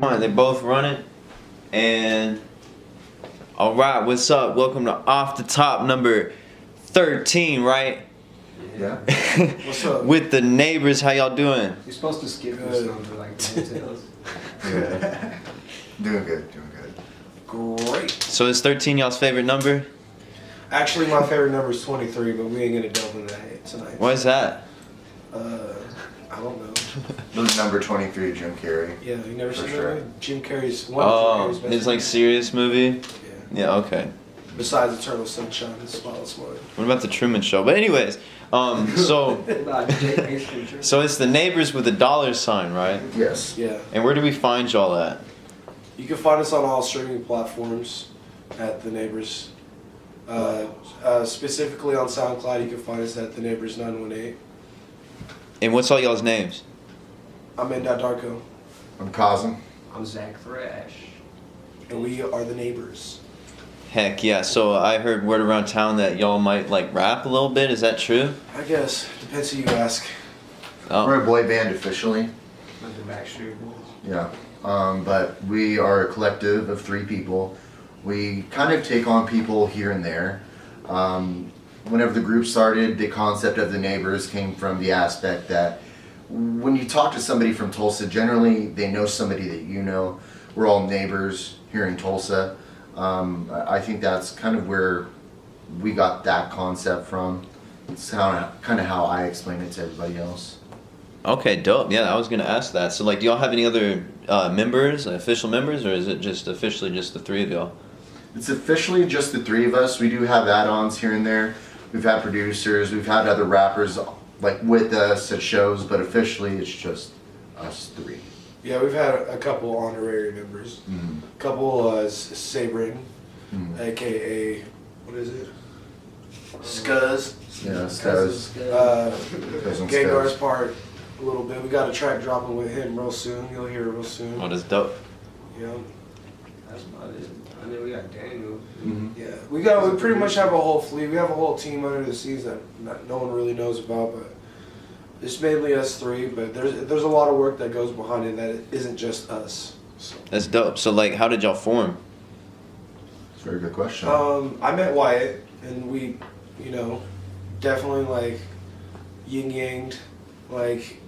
They both running. And alright, what's up? Welcome to Off the Top number 13, right? Yeah. What's up? With the neighbors, how y'all doing? You're supposed to skip this number like details. Yeah. Doing good, doing good. Great. So is 13 y'all's favorite number? Actually, my favorite number is 23, but we ain't gonna delve into that tonight. Why is that? I don't know. Those number 23, Jim Carrey. Yeah, you never For seen sure. that movie? Jim Carrey's one Oh, of Jim Carrey's best his like movies. serious movie? Yeah. Yeah, okay. Besides Eternal Sunshine and Spotless Mind. What about the Truman Show? But anyways, so Nah, Jake Mason. so it's the neighbors with the dollar sign, right? Yes. Yeah. And where do we find y'all at? You can find us on all streaming platforms at The Neighbors. Specifically on SoundCloud, you can find us at The Neighbors 918. And what's all y'all's names? I'm Darko, I'm Cosm. I'm Zach Thrash. and we are The Neighbors. Heck yeah. So I heard word around town that y'all might like rap a little bit. Is that true? I guess. Depends who you ask. Oh. We're a boy band officially. Like the Backstreet Boys. Yeah. But we are a collective of 3 people. We kind of take on people here and there. Whenever the group started, the concept of the neighbors came from the aspect that when you talk to somebody from Tulsa, generally they know somebody that you know. We're all neighbors here in Tulsa. I think that's kind of where we got that concept from. It's kind of how I explain it to everybody else. Okay, dope. Yeah, I was gonna ask that. So like, do y'all have any other members, official members, or is it just officially just the 3 of y'all? It's officially just the 3 of us. We do have add-ons here and there. We've had producers, we've had other rappers like with us at shows, but officially it's just us 3. Yeah, we've had a couple honorary members. Mm-hmm. A couple Sabrin, aka what is it? Scuzz. Yeah, Scuzz. Cousin Gengar's Scuzz. part a little bit. We got a track dropping with him real soon. You'll hear it real soon. Oh, that's dope. Yeah, That's about it. I know we got Daniel. Mhm. yeah. We pretty much have a whole fleet. We have a whole team under the scenes that no one really knows about, but it's mainly us 3. But there's a lot of work that goes behind it that it isn't just us. So. That's dope. So like, how did y'all form? It's a very good question. I met Wyatt, and we, definitely like yin yanged, like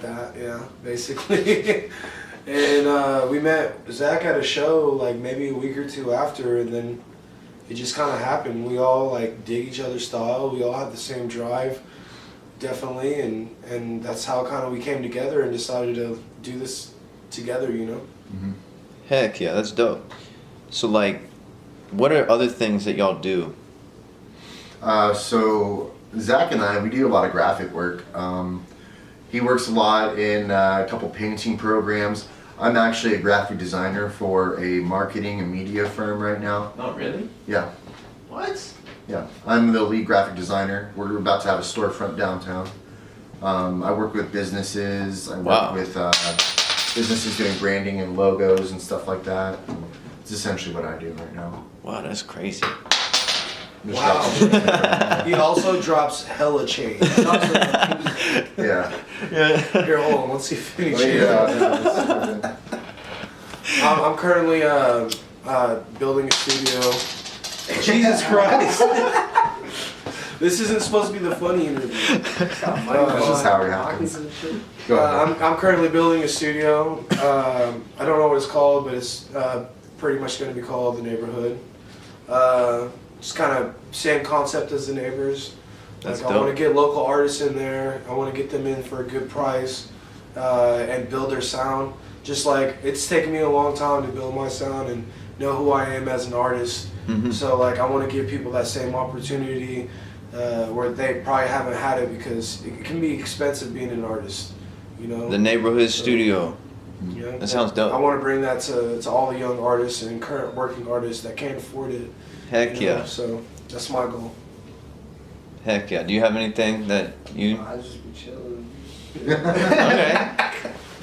that, yeah, basically. And we met Zach at a show like maybe a week or 2 after, and then it just kind of happened. We all like dig each other's style. We all have the same drive, definitely, and that's how kind of we came together and decided to do this together, Mm-hmm. Heck yeah, that's dope. So like, what are other things that y'all do? So Zach and I, we do a lot of graphic work. He works a lot in a couple painting programs. I'm actually a graphic designer for a marketing and media firm right now. Oh, really? Yeah, What? yeah. I'm the lead graphic designer. We're about to have a storefront downtown. I work with businesses. I work Wow. with businesses doing branding and logos and stuff like that. It's essentially what I do right now. Wow, that's crazy. Just Wow. got- He also drops hella change. yeah. Yeah. Here, hold on. Let's see if he Oh, changes. yeah. I'm currently building a studio. Jesus Christ! This isn't supposed to be the funny interview. This is how it happens. Go ahead. I'm currently building a studio. I don't know what it's called, but it's pretty much going to be called The Neighborhood. Just kind of same concept as The Neighbors. That's I want to dope. get local artists in there. I want to get them in for a good price and build their sound. Just like it's taken me a long time to build my sound and know who I am as an artist. Mhm. So like I want to give people that same opportunity where they probably haven't had it because it can be expensive being an artist. The neighborhood studio. You know? That sounds dope. I want to bring that to all the young artists and current working artists that can't afford it. Heck you know? yeah. So that's my goal. Heck yeah. Do you have anything that you? I just be chilling. Okay.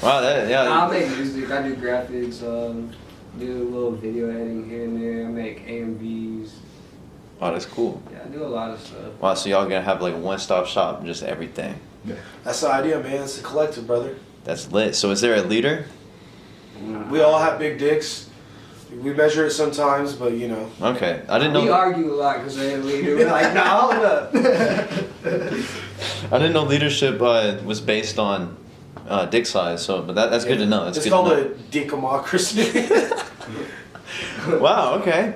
Wow. That yeah. I make music. I do graphics. Do a little video editing here and there. I make AMVs. Wow, that's cool. Yeah, I do a lot of stuff. Wow, so y'all gonna have like a one-stop shop, just everything. That's the idea, man. It's a collective, brother. That's lit. So is there a leader? We all have big dicks. We measure it sometimes, but you know. Okay, I didn't We know. argue a lot because they're the leader. We're like, nah, hold up. I didn't know leadership was based on dick size. So, but that's good to know. That's it's good called to know. a dickdemocracy. Wow. Okay.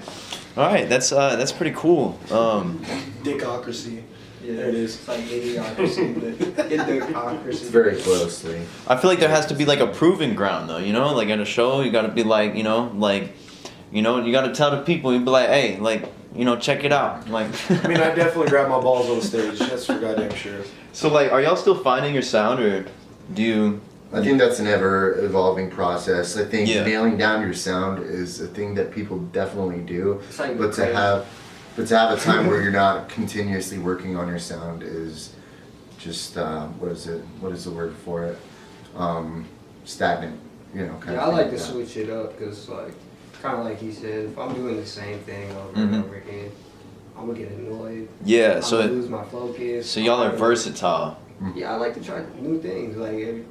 All right. That's pretty cool. Dickocracy. Yeah, There it is. It's like idiocracy, but idiocracy. It's very closely. I feel like there has to be like a proving ground though. You know, like at a show, you got to be like, you got to tell the people. You be like, hey, like, check it out. Like. I mean, I definitely grab my balls on stage. That's for goddamn sure. So like, are y'all still finding your sound, or do you? I think that's an ever evolving process. I think Yeah. nailing down your sound is a thing that people definitely do. It's like But to crazy. have a time where you're not continuously working on your sound is just what is it? What is the word for it? Stagnant. Kind Yeah, I of like thing to that. switch it up because, like, kind of like he said, if I'm doing the same thing over Mhm. and over again, I'm gonna get annoyed. Yeah. I'm So gonna lose my focus. so y'all are I'm- versatile. Yeah, I like to try new things. Like,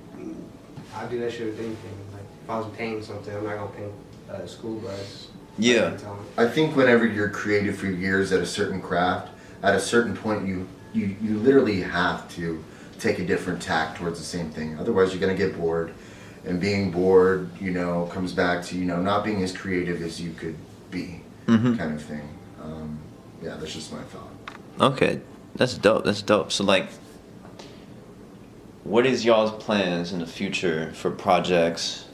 I do that shit with anything. Like, if I was painting something, I'm not gonna paint a school bus. Yeah. every time. I think whenever you're creative for years at a certain craft, at a certain point you literally have to take a different tack towards the same thing. Otherwise you're gonna get bored. And being bored, comes back to, not being as creative as you could be, Mhm. kind of thing. Yeah, that's just my thought. Okay, that's dope. That's dope. So like, what is y'all's plans in the future for projects?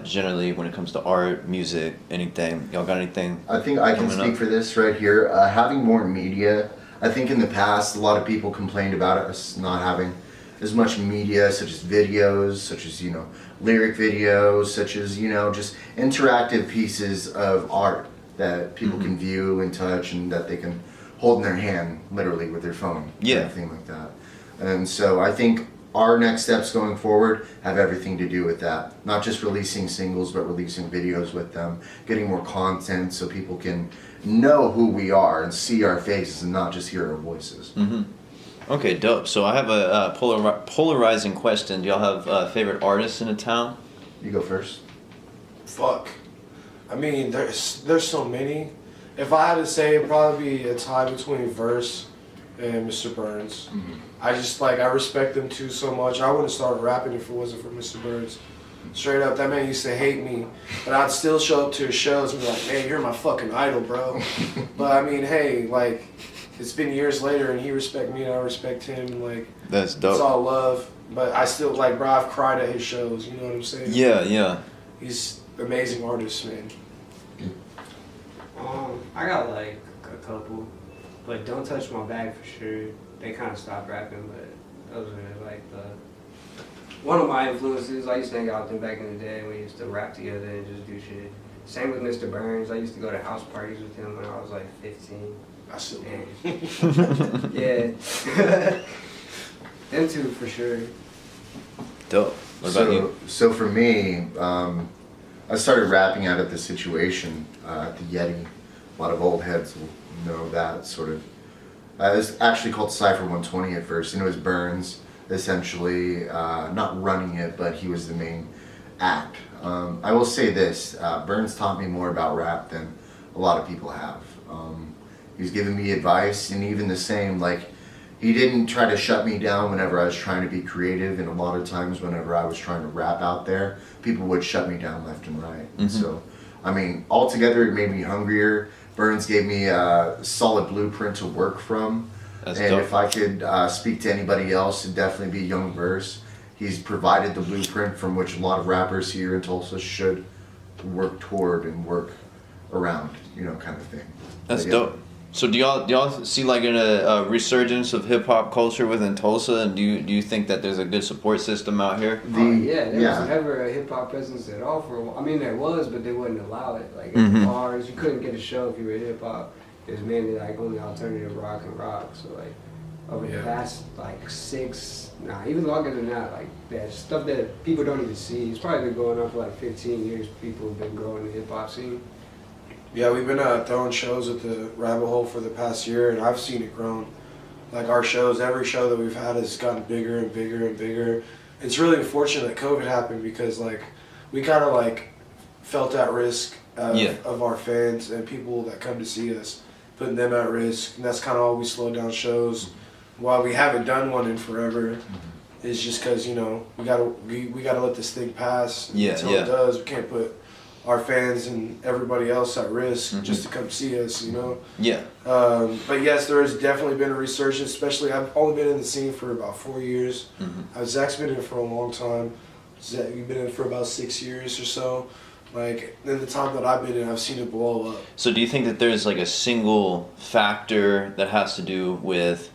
Generally, when it comes to art, music, anything. Y'all got anything? I think I can Coming speak up. for this right here. Having more media, I think in the past a lot of people complained about us not having as much media, such as videos, such as lyric videos, such as just interactive pieces of art that people Mm-hmm. can view and touch and that they can hold in their hand, literally with their phone, Yeah. anything like that. And so I think our next steps going forward have everything to do with that. Not just releasing singles, but releasing videos with them, getting more content so people can know who we are and see our faces and not just hear our voices. Mm-hmm. Okay, dope. So I have a polarizing question. Do y'all have favorite artists in the town? You go first. Fuck. I mean, there's so many. If I had to say, it'd probably be a tie between Verse and Mr. Burns. I just I respect them two so much. I wouldn't start rapping if it wasn't for Mr. Burns. Straight up, that man used to hate me, but I'd still show up to his shows and be like, "Man, you're my fucking idol, bro." But I mean, hey, it's been years later, and he respect me, and I respect him. That's It's dope. all love. But I still bro. I've cried at his shows. You know what I'm saying? Yeah, yeah. He's an amazing artist, man. I got a couple, but Don't Touch My Bag for sure. They kind of stopped rapping, but those are one of my influences. I used to hang out with them back in the day. We used to rap together and just do shit. Same with Mr. Burns. I used to go to house parties with him when I was 15. I still do. And yeah, them two for sure. Dope. What about you? So for me, I started rapping out of the situation at the Yeti. A lot of old heads will know that sort of. It was actually called Cypher 120 at first, and it was Burns essentially not running it, but he was the main act. I will say this: Burns taught me more about rap than a lot of people have. He's given me advice, and even the same, he didn't try to shut me down whenever I was trying to be creative, and a lot of times whenever I was trying to rap out there, people would shut me down left and right. And so, I mean, altogether it made me hungrier. Burns gave me a solid blueprint to work from. That's and dope. if I could speak to anybody else, it'd definitely be Young Verse. He's provided the blueprint from which a lot of rappers here in Tulsa should work toward and work around, kind of thing. That's But yeah. dope. So do y'all see a resurgence of hip hop culture within Tulsa, and do you think that there's a good support system out here? Yeah, there was never a hip hop presence at all for a while. I mean, there was, but they wouldn't allow it. At the bars, you couldn't get a show if you were hip hop. It was mainly only alternative rock and rock. So over the past 6, even longer than that, that stuff that people don't even see. It's probably been going on for 15 years. People have been growing the hip hop scene. Yeah, we've been throwing shows at the Rabbit Hole for the past year, and I've seen it grown. Our shows, every show that we've had has gotten bigger and bigger and bigger. It's really unfortunate that COVID happened because we kind of felt at risk Yeah. of our fans and people that come to see us, putting them at risk. And that's kind of why we slowed down shows. Why we haven't done one in forever is just because, you know, we gotta let this thing pass. Yeah, Until yeah. it does, we can't put our fans and everybody else at risk just to come see us, you know. Yeah. But yes, there has definitely been a resurgence. Especially, I've only been in the scene for about 4 years. Zach's been in for a long time. Zach, you've been in for about 6 years or so. Like, in the time that I've been in, I've seen it blow up. So do you think that there's like a single factor that has to do with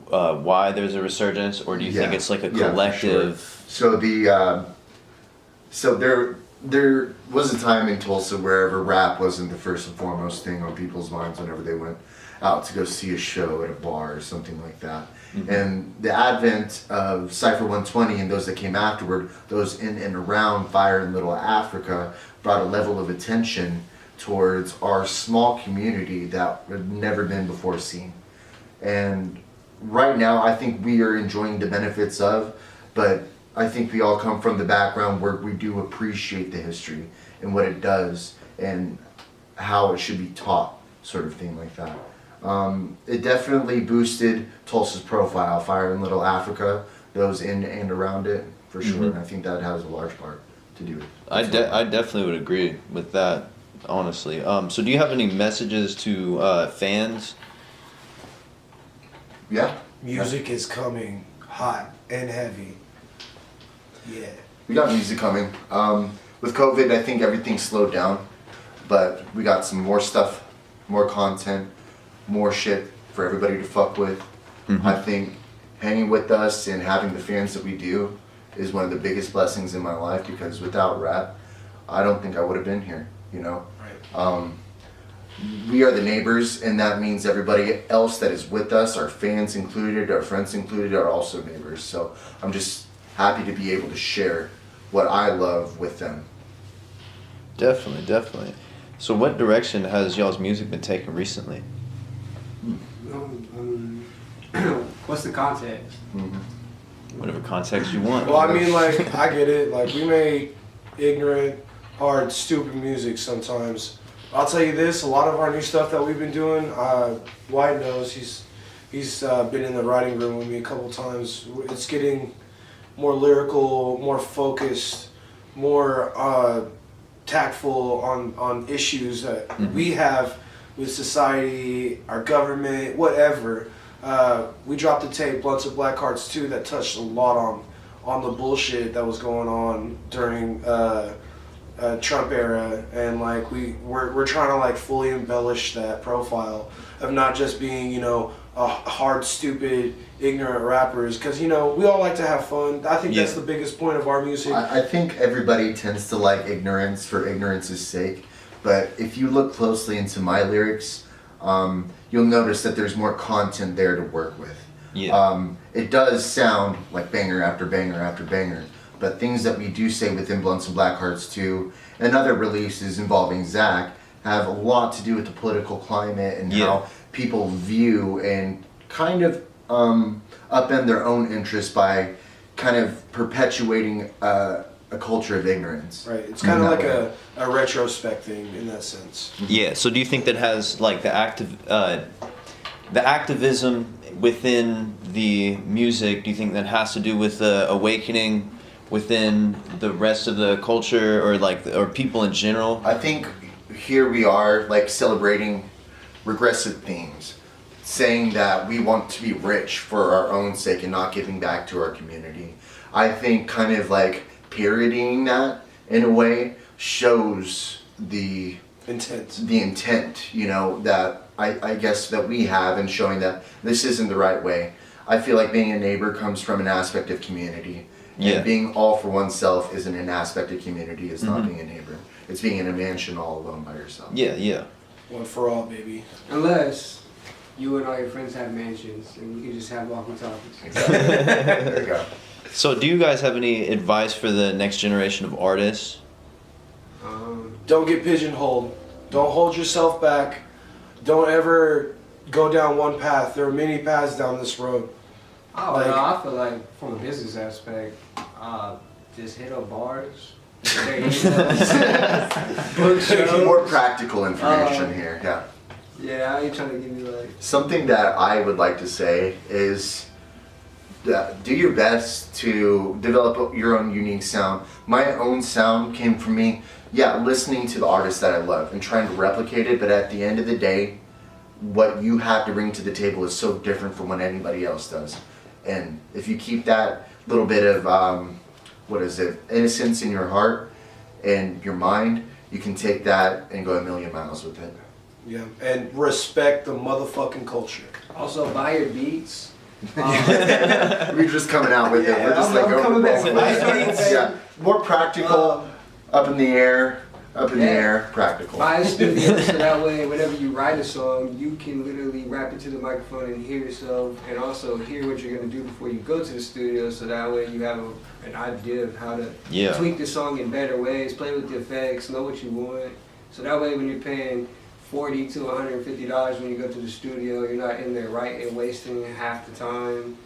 why there's a resurgence, or do you think Yeah. it's like a Yeah, for collective? sure. So there was a time in Tulsa wherever rap wasn't the first and foremost thing on people's minds whenever they went out to go see a show at a bar or something like that. And the advent of Cypher 120 and those that came afterward, those in and around Fire in Little Africa, brought a level of attention towards our small community that had never been before seen. And right now, I think we are enjoying the benefits of, but I think we all come from the background where we do appreciate the history and what it does and how it should be taught, sort of thing like that. It definitely boosted Tulsa's profile, Fire in Little Africa, those in and around it, for sure. And I think that has a large part to do with it. I definitely would agree with that, honestly. So do you have any messages to fans? Yeah. Music is coming hot and heavy. Yeah. We got music coming. With COVID, I think everything slowed down, but we got some more stuff, more content, more shit for everybody to fuck with. I think hanging with us and having the fans that we do is one of the biggest blessings in my life, because without rap, I don't think I would have been here, you know? Right. We are the neighbors, and that means everybody else that is with us, our fans included, our friends included, are also neighbors. So I'm just happy to be able to share what I love with them. Definitely, definitely. So what direction has y'all's music been taking recently? What's the context? Whatever context you want. Well, I mean, like, I get it. Like, we made ignorant, hard, stupid music sometimes. I'll tell you this, a lot of our new stuff that we've been doing, White knows, he's been in the writing room with me a couple times. It's getting more lyrical, more focused, more tactful on issues that we have with society, our government, whatever. We dropped a tape, Blunts of Black Hearts 2, that touched a lot on the bullshit that was going on during Trump era, and like we're trying to like fully embellish that profile of not just being, you know, a hard, stupid, ignorant rappers, because, you know, we all like to have fun. I think that's the biggest point of our music. I think everybody tends to like ignorance for ignorance's sake, but if you look closely into my lyrics, you'll notice that there's more content there to work with. Yeah. It does sound like banger after banger after banger, but things that we do say within Blunts and Black Hearts 2 and other releases involving Zach have a lot to do with the political climate and how people view and kind of upend their own interests by kind of perpetuating a culture of ignorance. Right, it's kind of like a retrospect thing in that sense. Yeah. So do you think that has like the activism within the music? Do you think that has to do with the awakening within the rest of the culture, or like or people in general? I think here we are like celebrating regressive themes, saying that we want to be rich for our own sake and not giving back to our community. I think kind of like parodying that in a way shows the intent, you know, that I guess that we have, and showing that this isn't the right way. I feel like being a neighbor comes from an aspect of community. And being all for oneself isn't an aspect of community. It's not being a neighbor. It's being in a mansion all alone by yourself. Yeah, yeah. One for all, baby. Unless you and all your friends have mansions and you can just have walkie-talkies. Exactly. There you go. So do you guys have any advice for the next generation of artists? Don't get pigeonholed. Don't hold yourself back. Don't ever go down one path. There are many paths down this road. Oh, no, I feel like from a business aspect, just hit up bars, There you go. Bookshelves. More practical information here. Yeah. Yeah, I ain't trying to give you like. Something that I would like to say is do your best to develop your own unique sound. My own sound came from me, listening to the artists that I love and trying to replicate it, but at the end of the day, what you have to bring to the table is so different from what anybody else does. And if you keep that little bit of, innocence in your heart and your mind, you can take that and go a million miles with it. Yeah, and respect the motherfucking culture. Also, buy your beats. We're just coming out with it. We're just I'm coming back with my beats. Yeah, more practical, up in the air, practical. Buy a studio so that way whenever you write a song, you can literally rap into the microphone and hear yourself, and also hear what you're gonna do before you go to the studio. So that way you have an idea of how to tweak the song in better ways, play with the effects, know what you want. So that way when you're paying $40 to $150 when you go to the studio, you're not in there writing, wasting half the time.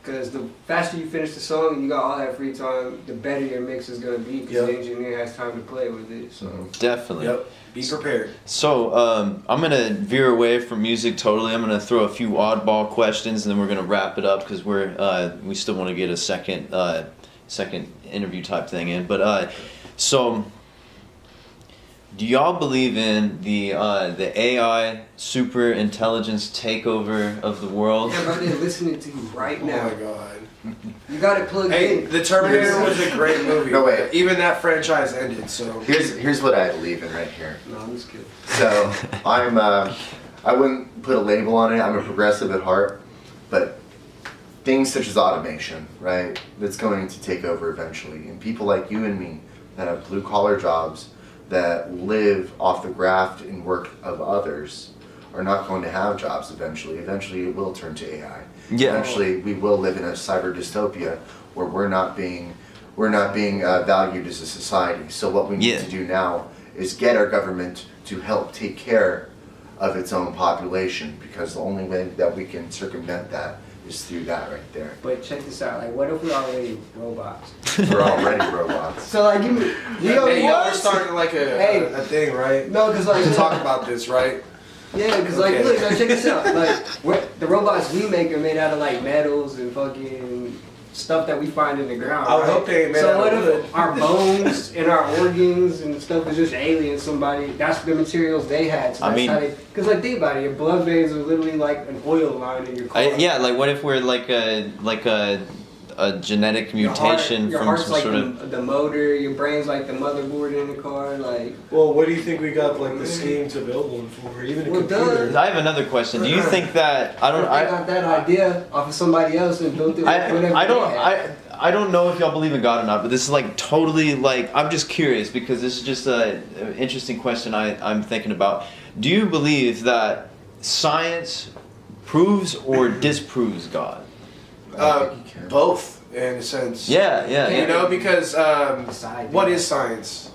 Because the faster you finish the song and you got all that free time, the better your mix is going to be, because the engineer has time to play with it. So Definitely. Yep. Be prepared. So I'm gonna veer away from music totally. I'm gonna throw a few oddball questions, and then we're gonna wrap it up because we still want to get a second interview type thing in. But so. Do y'all believe in the AI super intelligence takeover of the world? yeah, bro, they're listening to you right Oh now. my god. You got it plugged Hey, in. The Terminator was a great movie. No way. Even that franchise ended, so. Here's what I believe in right here. No, I'm just kidding. So I wouldn't put a label on it. I'm a progressive at heart, but things such as automation, right? That's going to take over eventually, and people like you and me that have blue collar jobs that live off the graft and work of others are not going to have jobs eventually. Eventually it will turn to AI. Yeah. Eventually we will live in a cyber dystopia where we're not being valued as a society. So what we need to do now is get our government to help take care of its own population, because the only way that we can circumvent that is through that right there. But check this out. Like, what if we're already robots? We're already robots. So, like, give me. Hey, y'all are starting like a thing, right? No, because, like. To talk about this, right? Yeah, because, like, look, now check this out. Like, the robots we make are made out of, like, metals and fucking stuff that we find in the ground. I would hope they ain't made So out of what wood. if our bones and our organs and stuff is just alien? Somebody, that's the materials they had. So I that's mean- how they. Because, like, think about it. Your blood veins are literally like an oil line in your car. Like what if we're like a genetic mutation your from heart's some like sort of. the motor. Your brain's like the motherboard in the car. Like. Well, what do you think we got like the scheme to build one for? Even a Well, computer. duh. I have another question. Do you think that I got that idea off of somebody else and built it. Whatever I don't know if y'all believe in God or not, but this is like totally like I'm just curious because this is just an interesting question I'm thinking about. Do you believe that science proves or disproves God? I think you can. Both, in a sense. Yeah. You know, because what is science?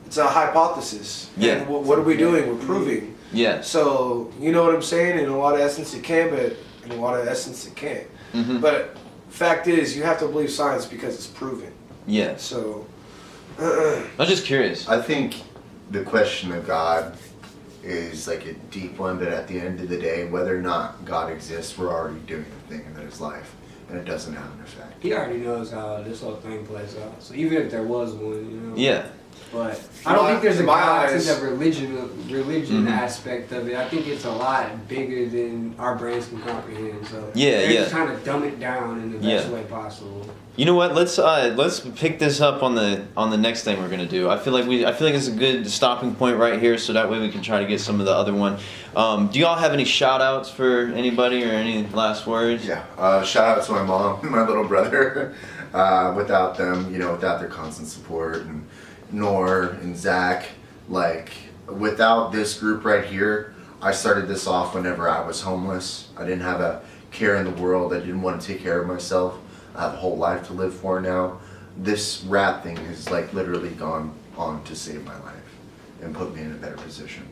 It's a hypothesis. Yeah. And what are we doing? We're proving. Yeah. So, you know what I'm saying? In a lot of essence it can, but in a lot of essence it can't. Mhm. But fact is, you have to believe science because it's proven. Yeah. So, I'm just curious. I think the question of God is like a deep one, but at the end of the day, whether or not God exists, we're already doing a thing in his life, and it doesn't have an effect. He already knows how this whole thing plays out. So even if there was one, you know. Yeah. But I don't think there's a In my God to eyes- the religion Mhm. aspect of it. I think it's a lot bigger than our brains can comprehend. So Yeah, they're yeah. just trying to dumb it down in the best Yeah. way possible. You know what? Let's pick this up on the next thing we're gonna do. I feel like it's a good stopping point right here, so that way we can try to get some of the other one. Do y'all have any shout outs for anybody or any last words? Yeah. Shout out to my mom and my little brother. Without them, without their constant support, and Nor and Zach, like without this group right here, I started this off whenever I was homeless. I didn't have a care in the world. I didn't want to take care of myself. I have a whole life to live for now. This rap thing has like literally gone on to save my life and put me in a better position.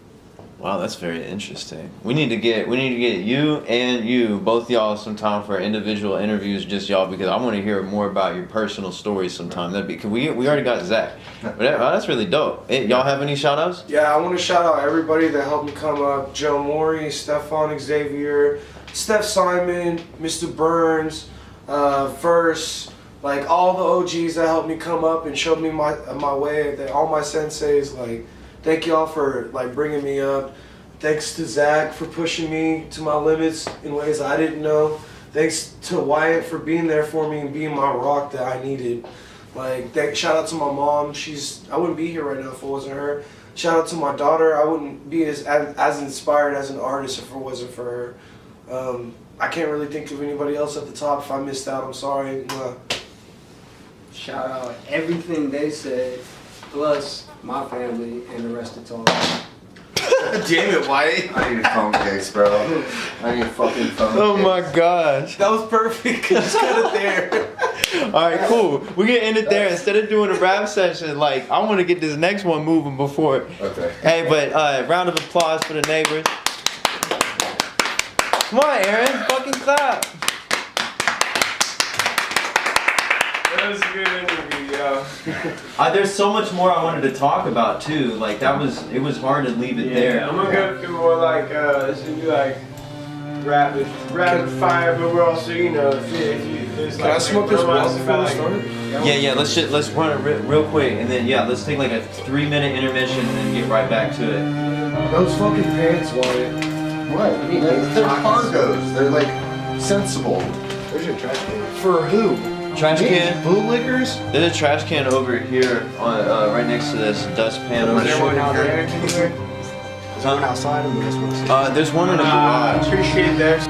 Wow, that's very interesting. We need to get you and you, both y'all, sometime for individual interviews, just y'all, because I want to hear more about your personal stories sometime. That'd be, cause we already got Zach, but that's really dope. Hey, y'all have any shout outs? Yeah, I want to shout out everybody that helped me come up. Joe Maury, Stefan Xavier, Steph Simon, Mr. Burns, Verse, like all the OGs that helped me come up and showed me my way. All my senseis, like, thank y'all for like bringing me up. Thanks to Zach for pushing me to my limits in ways I didn't know. Thanks to Wyatt for being there for me and being my rock that I needed. Like, shout out to my mom. I wouldn't be here right now if it wasn't her. Shout out to my daughter. I wouldn't be as inspired as an artist if it wasn't for her. I can't really think of anybody else at the top. If I missed out, I'm sorry. Shout out everything they said, plus my family and the rest of Tulsa. Damn it, Wyatt. I need a phone case, bro. I need a fucking phone Oh case. my gosh. That was perfect. Just cut it there. All right, cool. We can end it there instead of doing a rap session. Like, I want to get this next one moving before. Okay. Hey, but round of applause for the neighbors. Come on, Aaron, fucking clap. That was a good interview, yo. There's so much more I wanted to talk about too. Like it was hard to leave it there. I'm gonna go through more like this would be like rapid fire, but we're also if there's Can I smoke this blunt before we start? Yeah. Let's run it real quick, and then let's take like a 3-minute intermission and then get right back to it. Those fucking pants, Wyatt. What? They're cargos. They're like sensible. Where's your trash can? For who? Trash can. Bootlickers? There's a trash can over here on right next to this dustpan over Is there there. one out there anywhere? Is that one outside or this one? There's one in the garage. Appreciate that.